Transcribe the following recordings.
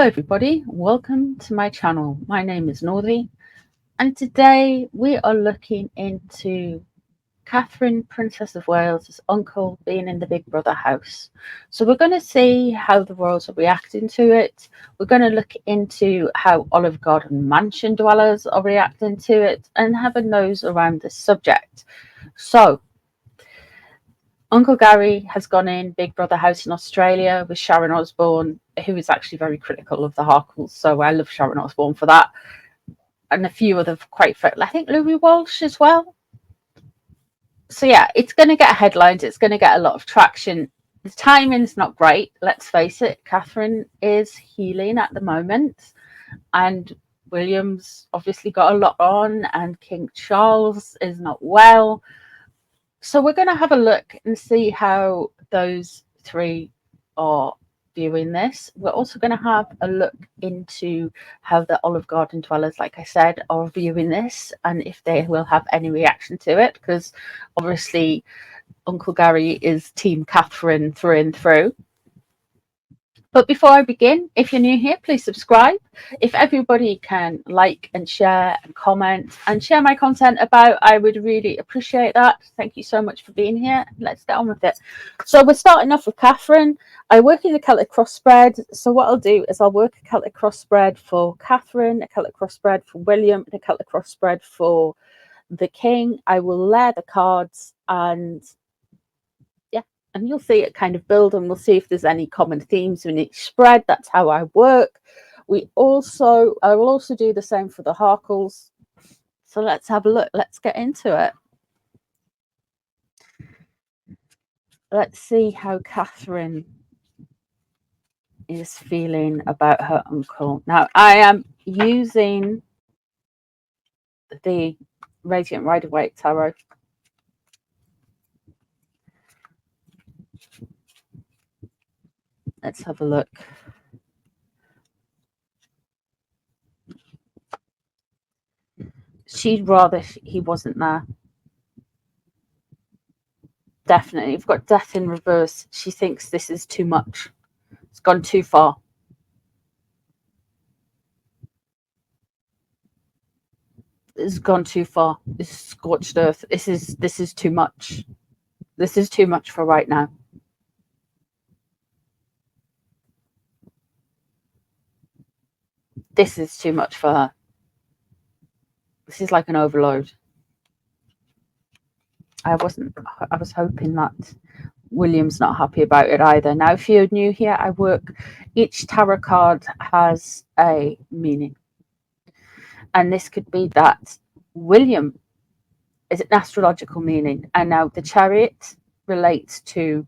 Hello everybody, welcome to my channel. My name is Northie and today we are looking into Catherine, Princess of Wales' uncle being in the Big Brother house. So we're going to see how the royals are reacting to it. We're going to look into how Olive Garden mansion dwellers are reacting to it and have a nose around this subject. So Uncle Gary has gone in Big Brother house in Australia with Sharon Osbourne, who is actually very critical of the Harkles. So I love Sharon Osbourne for that. And a few other quite, I think Louis Walsh as well. So yeah, it's going to get headlines. It's going to get a lot of traction. The timing's not great. Let's face it. Catherine is healing at the moment. And William's obviously got a lot on. And King Charles is not well. So we're going to have a look and see how those three are viewing this. We're also going to have a look into how the Olive Garden dwellers, like I said, are viewing this and if they will have any reaction to it, because obviously Uncle Gary is Team Catherine through and through. But before I begin, if you're new here, please subscribe. If everybody can like and share and comment and share my content about, I would really appreciate that. Thank you so much for being here. Let's get on with it. So we're starting off with Catherine. I work in the Celtic cross spread. So what I'll do is I'll work a Celtic cross spread for Catherine, a Celtic cross spread for William, and a Celtic cross spread for the King. I will layer the cards and you'll see it kind of build, and we'll see if there's any common themes in each spread. That's how I work. I will also do the same for the Harkles. So let's have a look. Let's get into it. Let's see how Catherine is feeling about her uncle. Now, I am using the Radiant Rider-Waite Tarot. Let's have a look. She'd rather he wasn't there. Definitely. You've got death in reverse. She thinks this is too much. It's gone too far. It's gone too far. This is scorched earth. This is too much. This is too much for right now. This is too much for her. This is like an overload. I was hoping that William's not happy about it either. Now, if you're new here, each tarot card has a meaning. And this could be that William is an astrological meaning. And now the Chariot relates to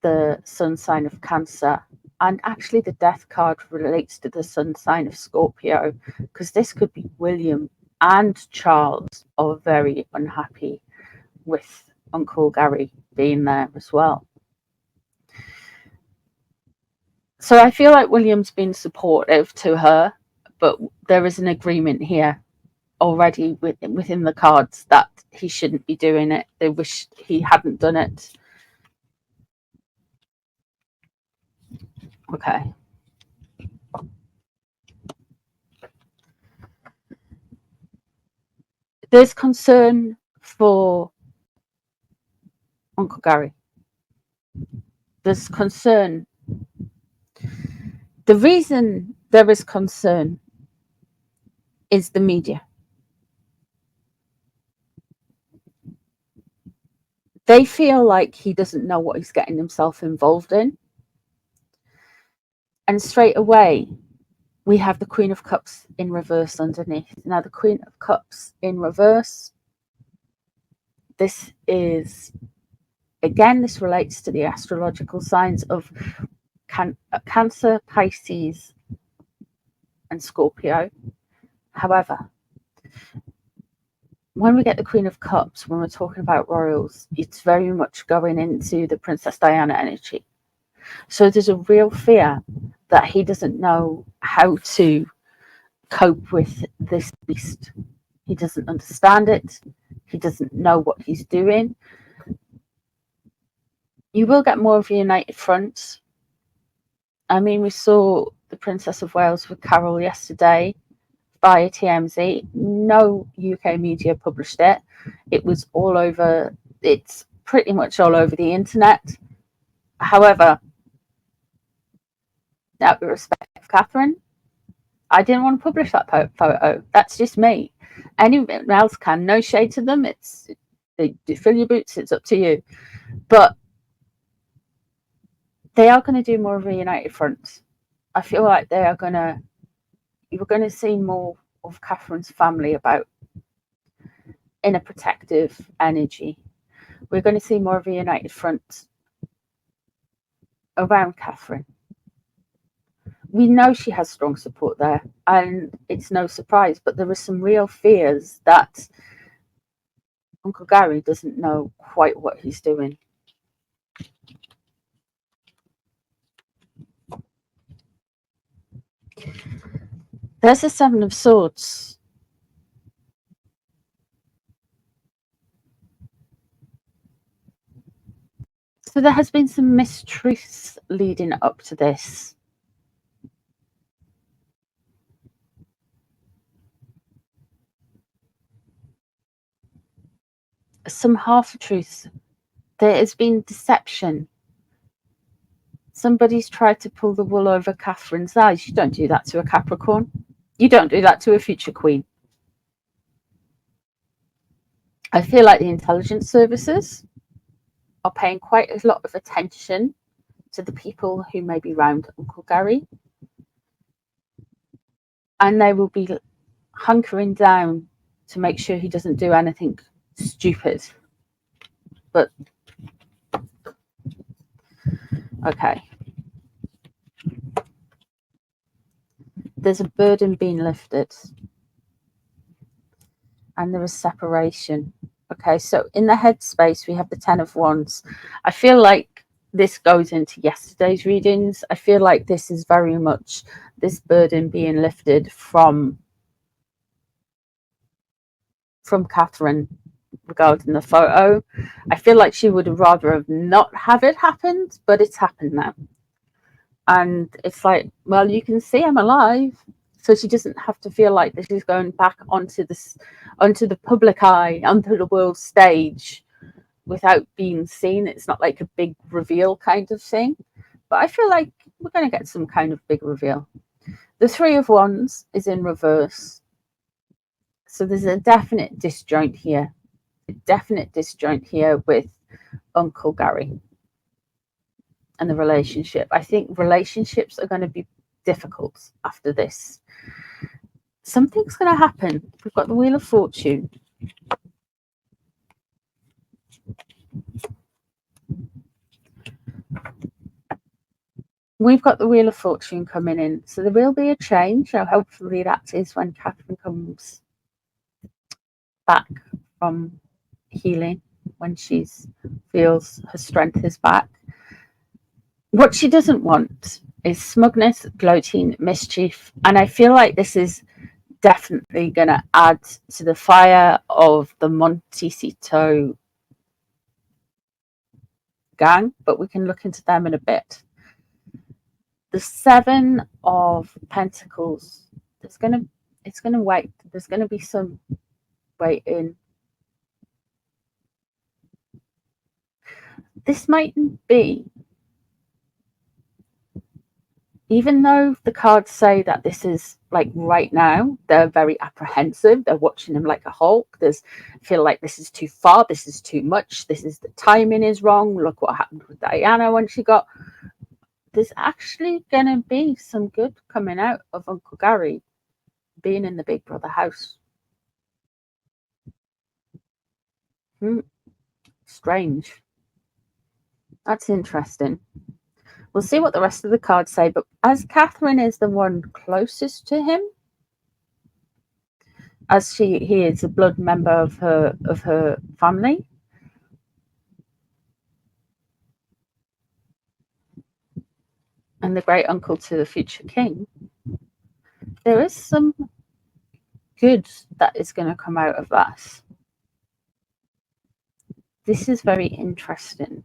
the sun sign of Cancer. And actually the Death card relates to the sun sign of Scorpio, because this could be William and Charles are very unhappy with Uncle Gary being there as well. So I feel like William's been supportive to her, but there is an agreement here already within the cards that he shouldn't be doing it. They wish he hadn't done it. Okay. There's concern for Uncle Gary. There's concern. The reason there is concern is the media. They feel like he doesn't know what he's getting himself involved in. And straight away, we have the Queen of Cups in reverse underneath. Now, the Queen of Cups in reverse, this is, again, this relates to the astrological signs of Cancer, Pisces, and Scorpio. However, when we get the Queen of Cups, when we're talking about royals, it's very much going into the Princess Diana energy. So there's a real fear that he doesn't know how to cope with this beast. He doesn't understand it. He doesn't know what he's doing. You will get more of a united front. I mean, we saw the Princess of Wales with Carol yesterday via TMZ. No UK media published it. It was all over, it's pretty much all over the internet. However, out of respect for Catherine, I didn't want to publish that photo. That's just me. Anyone else can. No shade to them. It's they fill your boots. It's up to you. But they are going to do more of a united front. I feel like they are going to. You're going to see more of Catherine's family about in a protective energy. We're going to see more of a united front around Catherine. We know she has strong support there, and it's no surprise, but there are some real fears that Uncle Gary doesn't know quite what he's doing. There's a Seven of Swords. So there has been some mistruths leading up to this. Some half-truths. There has been deception. Somebody's tried to pull the wool over Catherine's eyes. You don't do that to a Capricorn. You don't do that to a future queen. I feel like the intelligence services are paying quite a lot of attention to the people who may be round Uncle Gary. And they will be hunkering down to make sure he doesn't do anything stupid. But okay. There's a burden being lifted. And there is separation. Okay, so in the headspace, we have the Ten of Wands. I feel like this goes into yesterday's readings. I feel like this is very much this burden being lifted from Catherine regarding the photo. I feel like she would rather have not have it happened, but it's happened now. And it's like, well, you can see I'm alive. So she doesn't have to feel like this is going back onto the public eye, onto the world stage without being seen. It's not like a big reveal kind of thing. But I feel like we're going to get some kind of big reveal. The Three of Wands is in reverse. So there's a definite disjoint here. A definite disjoint here with Uncle Gary and the relationship. I think relationships are going to be difficult after this. Something's going to happen. We've got the Wheel of Fortune. We've got the Wheel of Fortune coming in. So there will be a change. So hopefully that is when Catherine comes back from healing, when she feels her strength is back. What she doesn't want is smugness, gloating, mischief. And I feel like this is definitely going to add to the fire of the Montecito gang, but we can look into them in a bit. The Seven of Pentacles, it's going to wait. There's going to be some waiting. This mightn't be, even though the cards say that this is like right now, they're very apprehensive. They're watching him like a hawk. Feel like this is too far. This is too much. The timing is wrong. Look what happened with Diana when she got. There's actually going to be some good coming out of Uncle Gary being in the Big Brother house. Strange. That's interesting. We'll see what the rest of the cards say, but as Catherine is the one closest to him, as he is a blood member of her family, and the great uncle to the future king, there is some good that is going to come out of that. This is very interesting.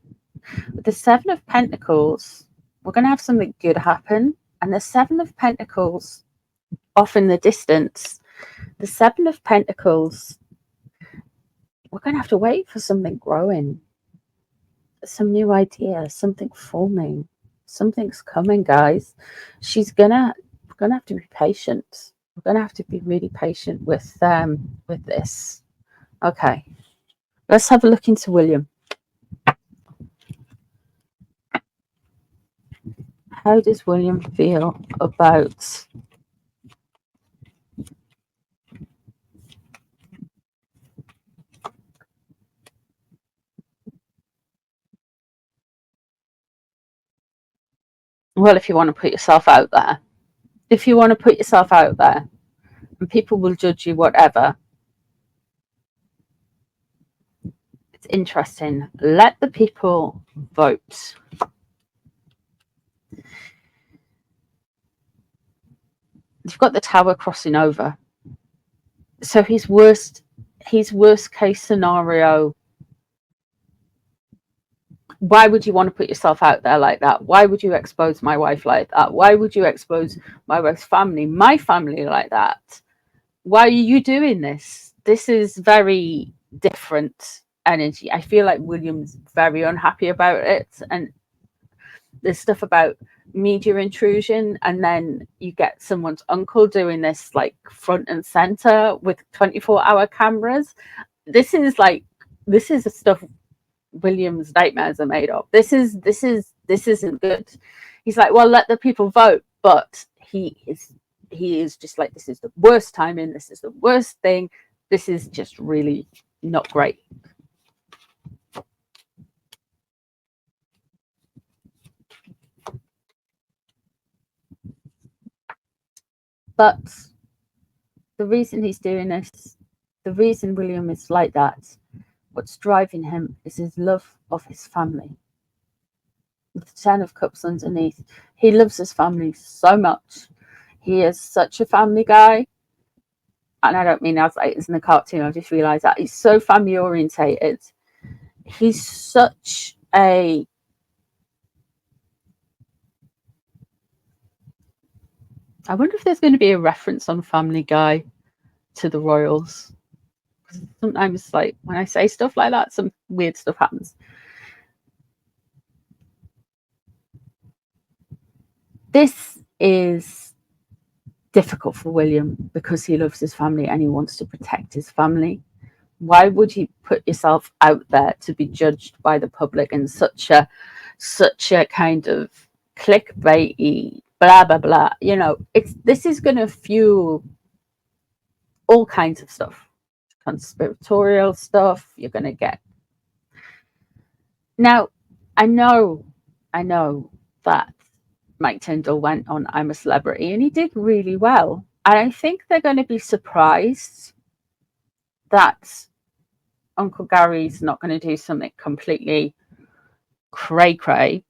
With the Seven of Pentacles, We're going to have something good happen. And the Seven of Pentacles off in the distance, the Seven of Pentacles, we're going to have to wait for something growing, some new idea, something forming. Something's coming, guys. We're gonna have to be patient. We're gonna have to be really patient with this. Okay, let's have a look into William. How does William feel about well, if you want to put yourself out there, and people will judge you whatever, it's interesting. Let the people vote. You've got the Tower crossing over, so his worst case scenario. Why would you want to put yourself out there like that? Why would you expose my wife like that? Why would you expose my wife's family, my family like that? Why are you doing this? This is very different energy. I feel like William's very unhappy about it. And there's stuff about media intrusion, and then you get someone's uncle doing this like front and center with 24-hour cameras. This is the stuff William's nightmares are made of. This isn't good. He's like, well, let the people vote, but he is just like, this is the worst timing, this is the worst thing, this is just really not great. But the reason he's doing this, the reason William is like that, what's driving him is his love of his family. With the Ten of Cups underneath, he loves his family so much. He is such a family guy. And I don't mean as like it's in the cartoon, I just realised that he's so family orientated. He's such a I wonder if there's going to be a reference on Family Guy to the royals. Sometimes, like, when I say stuff like that, some weird stuff happens. This is difficult for William because he loves his family and he wants to protect his family. Why would you put yourself out there to be judged by the public in such a kind of clickbaity blah blah blah? You know, this is going to fuel all kinds of stuff, conspiratorial stuff. You're going to get. Now, I know that Mike Tyndall went on I'm a Celebrity and he did really well. And I think they're going to be surprised that Uncle Gary's not going to do something completely cray-cray.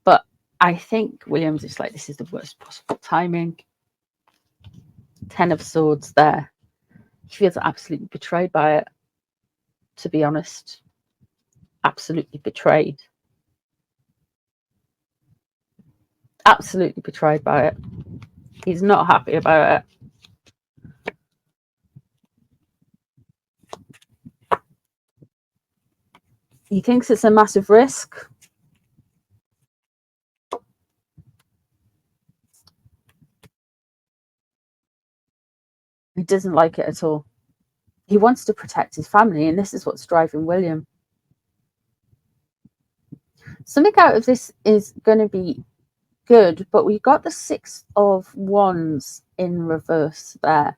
But I think Williams is like, this is the worst possible timing. 10 of Swords there. He feels absolutely betrayed by it, to be honest. Absolutely betrayed. Absolutely betrayed by it. He's not happy about it. He thinks it's a massive risk. He doesn't like it at all. He wants to protect his family, and this is what's driving William. Something out of this is going to be good, but we got the Six of Wands in reverse there.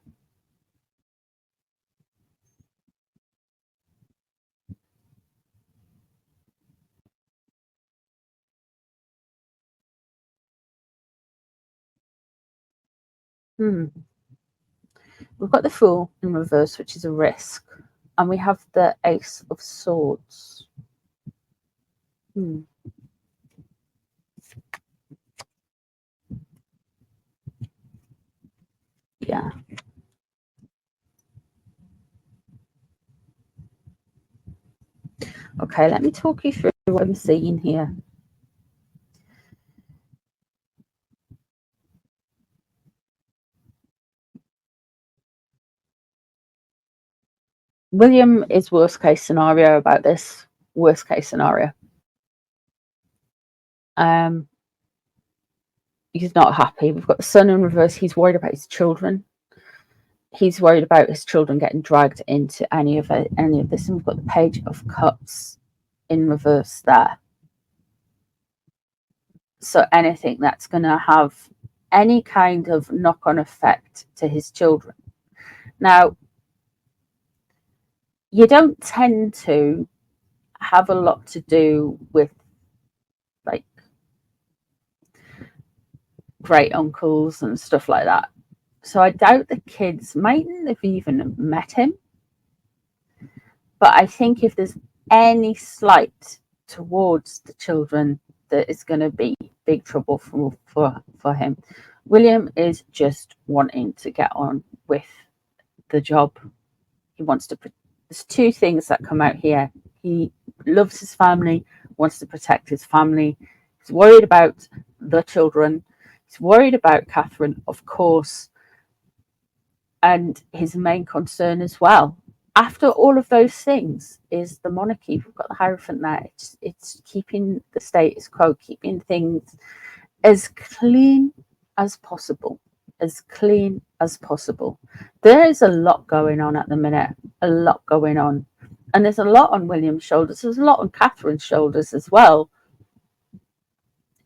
We've got the Fool in reverse, which is a risk, and we have the Ace of Swords. Yeah. Okay, let me talk you through what I'm seeing here. William is worst case scenario about this. Worst case scenario. He's not happy. We've got the sun in reverse. He's worried about his children. He's worried about his children getting dragged into any of this. And we've got the page of cups in reverse there. So anything that's going to have any kind of knock-on effect to his children. Now, you don't tend to have a lot to do with like great uncles and stuff like that. So I doubt the kids mightn't have even met him. But I think if there's any slight towards the children, that is going to be big trouble for him. William is just wanting to get on with the job. He wants to. There's two things that come out here. He loves his family, wants to protect his family. He's worried about the children. He's worried about Catherine, of course, and his main concern as well, after all of those things, is the monarchy. We've got the Hierophant there. It's keeping the status quo, keeping things as clean as possible. As clean as possible. There is a lot going on at the minute. A lot going on. And there's a lot on William's shoulders. There's a lot on Catherine's shoulders as well.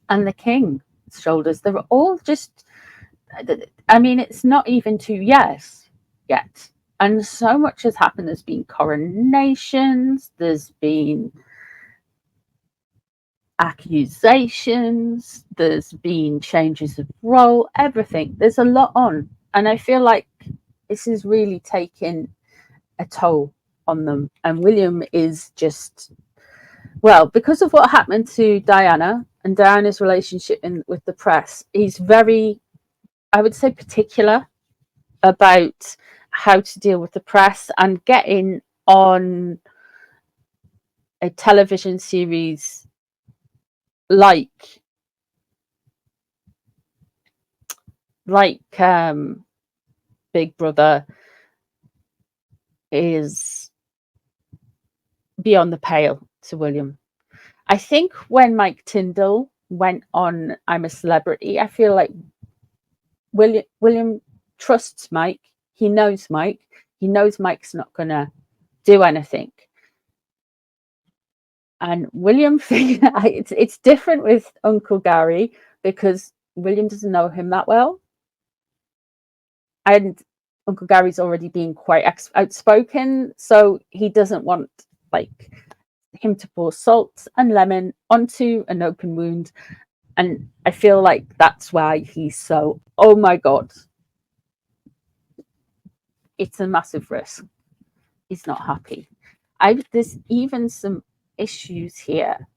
And the king's shoulders. They're all just... I mean, it's not even 2 years yet. And so much has happened. There's been coronations. There's been accusations. There's been changes of role. Everything. There's a lot on. And I feel like this is really taking a toll on them. And William is just... Well, because of what happened to Diana and Diana's relationship with the press, he's very... I would say particular about how to deal with the press, and getting on a television series like Big Brother is beyond the pale to William. I think when Mike Tyndall went on I'm a Celebrity, I feel like William trusts Mike. He knows Mike. He knows Mike's not going to do anything. And William, it's different with Uncle Gary, because William doesn't know him that well. And Uncle Gary's already been quite outspoken, so he doesn't want like him to pour salt and lemon onto an open wound. And I feel like that's why he's so, oh my God, it's a massive risk. He's not happy. There's even some issues here.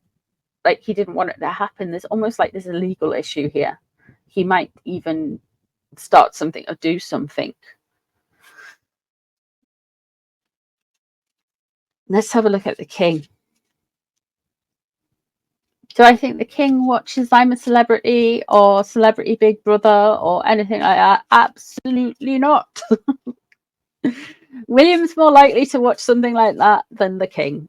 Like, he didn't want it to happen. There's almost like there's a legal issue here. He might even start something or do something. Let's have a look at the king. Do I think the king watches I'm a Celebrity or Celebrity Big Brother or anything like that? Absolutely not. William's more likely to watch something like that than the king.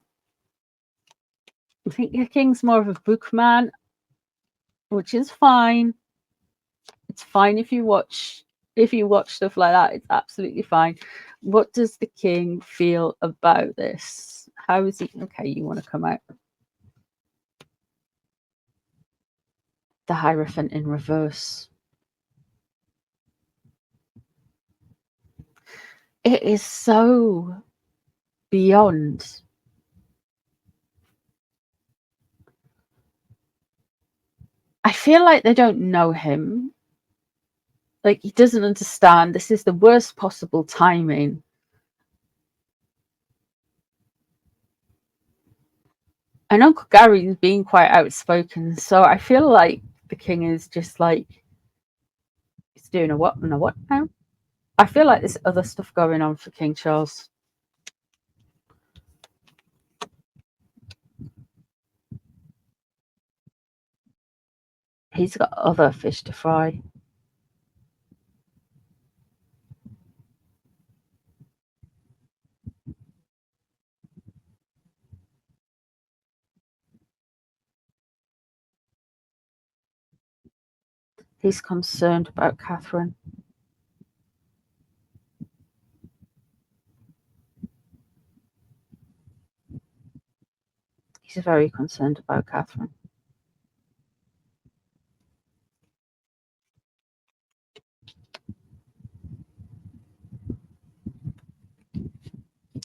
I think the king's more of a bookman, which is fine. It's fine if you watch stuff like that. It's absolutely fine. What does the king feel about this? How is he? Okay, you want to come out. The Hierophant in reverse. It is so beyond. I feel like they don't know him. Like, he doesn't understand. This is the worst possible timing. And Uncle Gary is being quite outspoken, so I feel like the king is just like, he's doing a what and a what now? I feel like there's other stuff going on for King Charles. He's got other fish to fry. He's concerned about Catherine. He's very concerned about Catherine.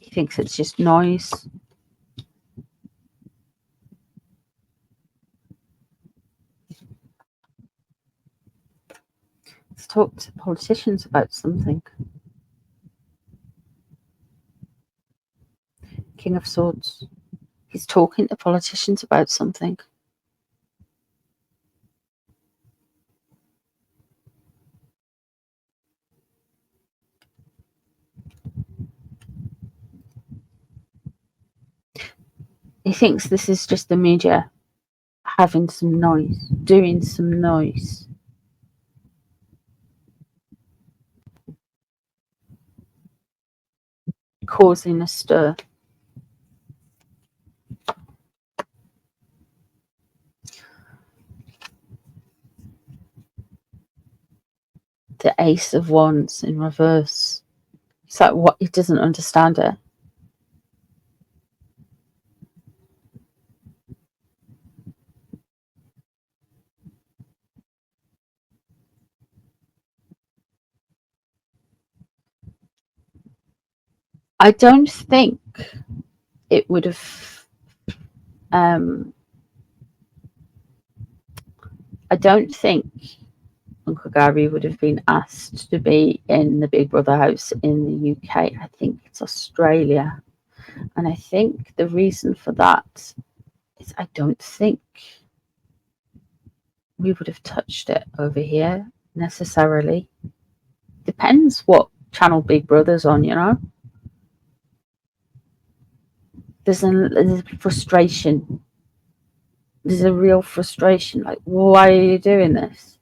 He thinks it's just noise. He's talked to politicians about something. King of Swords. He's talking to politicians about something. He thinks this is just the media having some noise, doing some noise. Causing a stir. The Ace of Wands in reverse. It's like, what? He doesn't understand it. I don't think it would have. I don't think Uncle Gary would have been asked to be in the Big Brother house in the UK. I think it's Australia. And I think the reason for that is I don't think we would have touched it over here necessarily. Depends what channel Big Brother's on, you know. There's a frustration. There's a real frustration. Like, why are you doing this?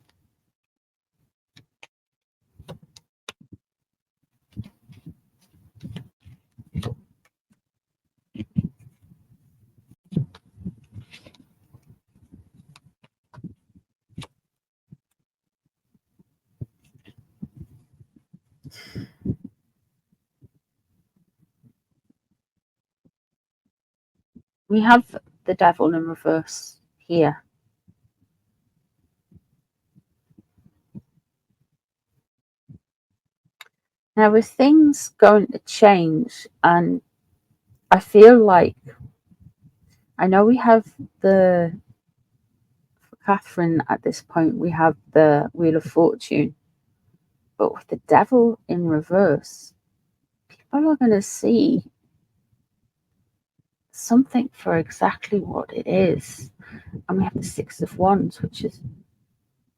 We have the devil in reverse here. Now, with things going to change, and I feel like, I know we have for Catherine at this point, we have the Wheel of Fortune, but with the devil in reverse, people are going to see something for exactly what it is. And we have the Six of Wands, which is,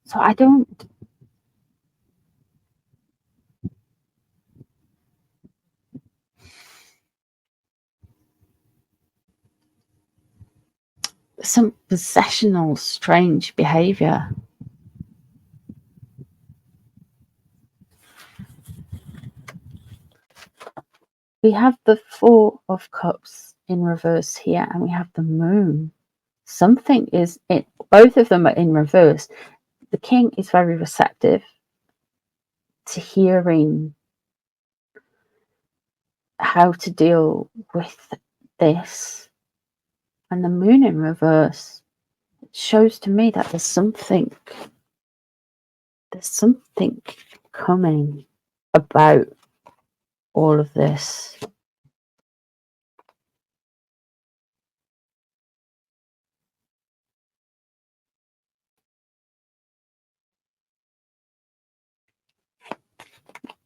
so I don't, some possessional strange behavior. We have the Four of Cups in reverse here, and we have the Moon. Something is it. Both of them are in reverse. The King is very receptive to hearing how to deal with this, and the Moon in reverse shows to me that there's something coming about all of this.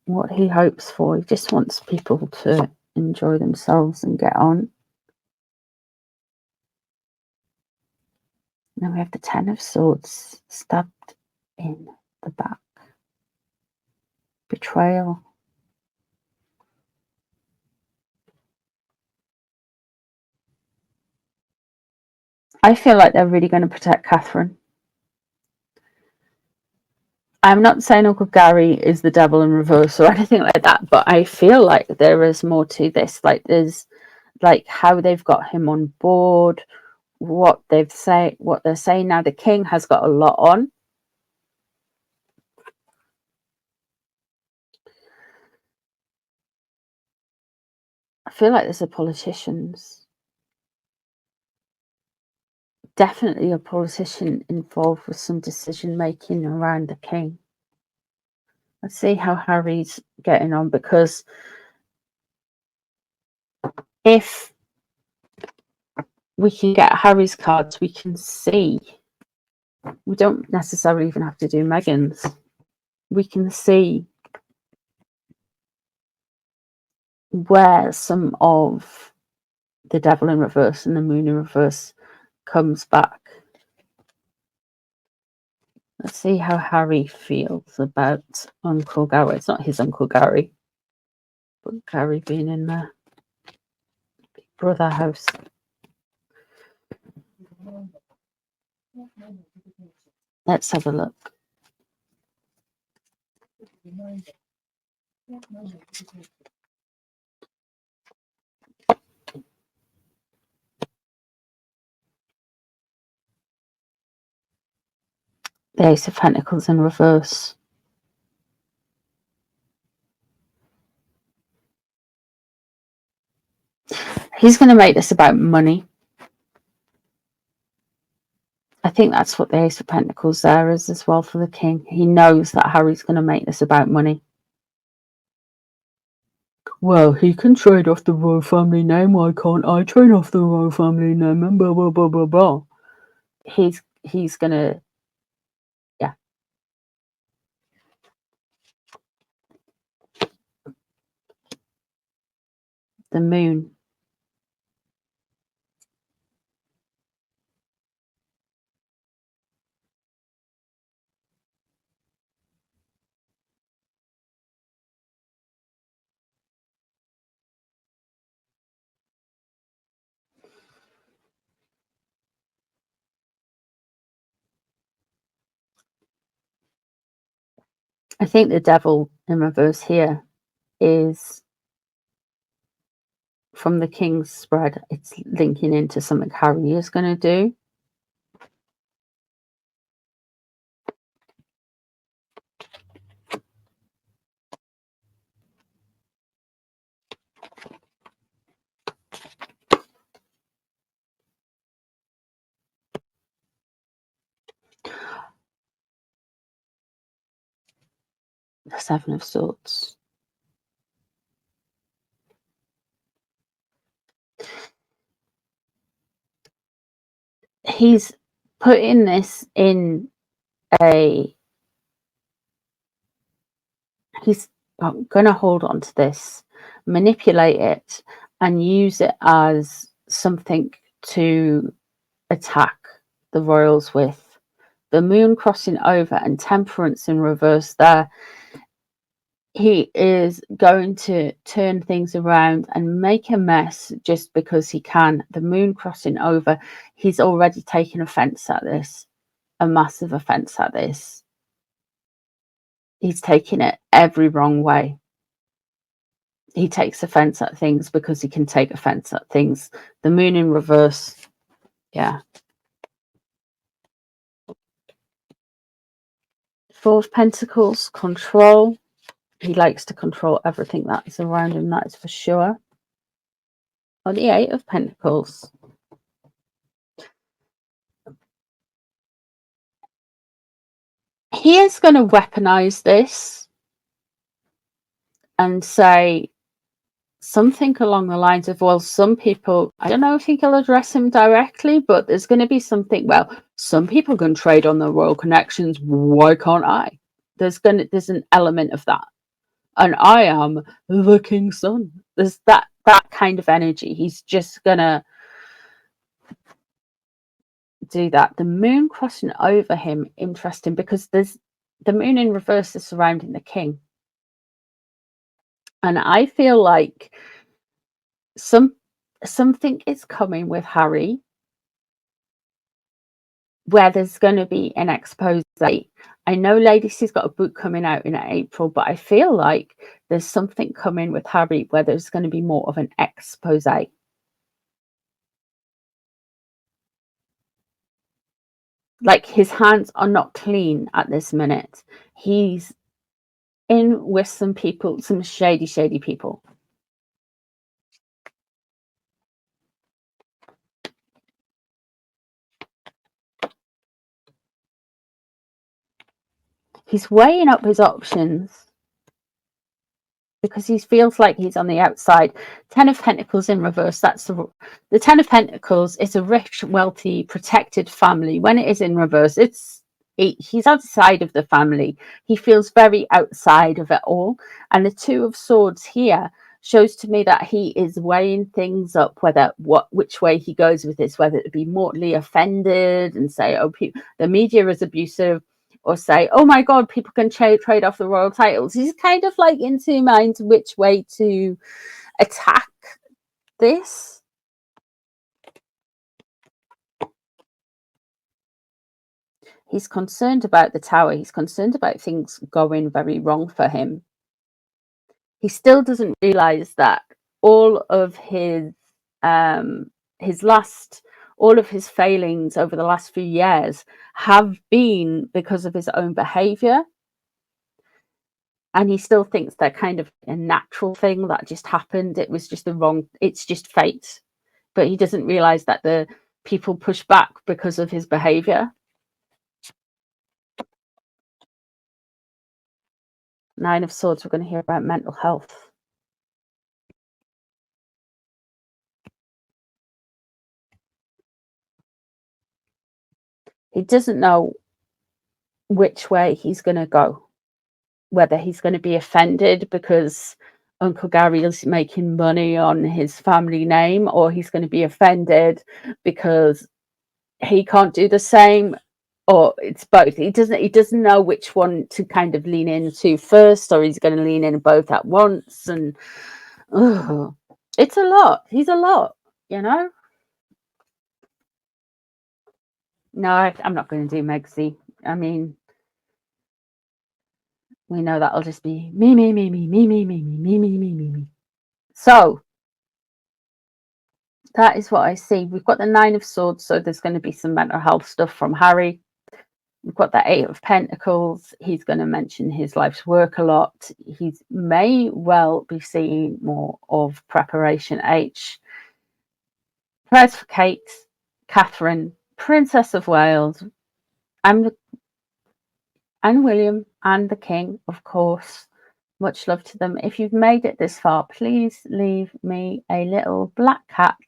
What he hopes for, he just wants people to enjoy themselves and get on. Now we have the Ten of Swords stabbed in the back. Betrayal. I feel like they're really going to protect Catherine. I'm not saying Uncle Gary is the devil in reverse or anything like that, but I feel like there is more to this. Like, there's like how they've got him on board, what they're saying now. The King has got a lot on. I feel like there's a politician's definitely a politician involved with some decision making around the king. Let's see how Harry's getting on, because if we can get Harry's cards, we can see. We don't necessarily even have to do Meghan's. We can see where some of the devil in reverse and the moon in reverse comes back. Let's see how Harry feels about Uncle Gary. It's not his Uncle Gary, but Gary being in the Big Brother house. Let's have a look. The Ace of Pentacles in reverse. He's going to make this about money. I think that's what the Ace of Pentacles there is as well for the king. He knows that Harry's going to make this about money. Well, he can trade off the royal family name. Why can't I trade off the royal family name? And blah, blah, blah, blah, blah. He's going to, yeah. The moon. I think the devil in reverse here is from the king's spread. It's linking into something Harry is going to do. The Seven of Swords. He's putting this in a... He's going to hold on to this, manipulate it, and use it as something to attack the royals with. The moon crossing over and temperance in reverse there. He is going to turn things around and make a mess just because he can. The moon crossing over, he's already taken offense at this, a massive offense at this. He's taking it every wrong way. He takes offense at things because he can take offense at things. The moon in reverse, yeah. Four of Pentacles, control. He likes to control everything that is around him, that is for sure. Oh, the Eight of Pentacles. He is going to weaponize this and say something along the lines of, well, some people, I don't know if he'll address him directly, but there's going to be something, well, some people can trade on their royal connections. Why can't I? There's an element of that. And I am the king's son. There's that kind of energy. He's just going to do that. The moon crossing over him, interesting, because there's the moon in reverse is surrounding the king. And I feel like something is coming with Harry where there's going to be an expose. I know Lady's got a book coming out in April, but I feel like there's something coming with Harry where there's going to be more of an expose. Like his hands are not clean at this minute. He's in with some people, some shady people. He's weighing up his options because he feels like he's on the outside. 10 of Pentacles in reverse. That's the 10 of Pentacles is a rich, wealthy, protected family. When it is in reverse, he's outside of the family. He feels very outside of it all. And the 2 of Swords here shows to me that he is weighing things up, which way he goes with this, whether it be mortally offended and say, oh, the media is abusive, or say, oh my god, people can trade off the royal titles. He's kind of like in 2 minds which way to attack this. He's concerned about the Tower. He's concerned about things going very wrong for him. He still doesn't realize that all of his failings over the last few years have been because of his own behavior. And he still thinks they're kind of a natural thing that just happened. It's just fate. But he doesn't realize that the people push back because of his behavior. 9 of Swords, we're going to hear about mental health. He doesn't know which way he's going to go. Whether he's going to be offended because Uncle Gary is making money on his family name, or he's going to be offended because he can't do the same, or it's both. He doesn't know which one to kind of lean into first, or he's going to lean in both at once. And it's a lot. He's a lot, you know. No, I'm not going to do Megsy. I mean, we know that'll just be me. So that is what I see. We've got the 9 of Swords, so there's going to be some mental health stuff from Harry. We've got the 8 of Pentacles. He's going to mention his life's work a lot. He may well be seeing more of Preparation H. Prayers for Kate, Catherine, Princess of Wales, and William, and the King, of course. Much love to them. If you've made it this far, please leave me a little black cat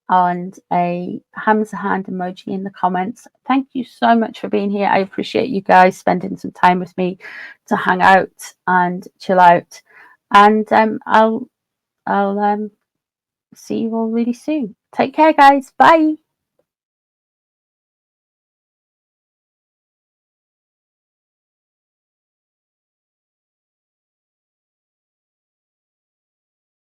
and a hands hand emoji in the comments. Thank you so much for being here. I appreciate you guys spending some time with me to hang out and chill out. And I'll see you all really soon. Take care, guys. Bye.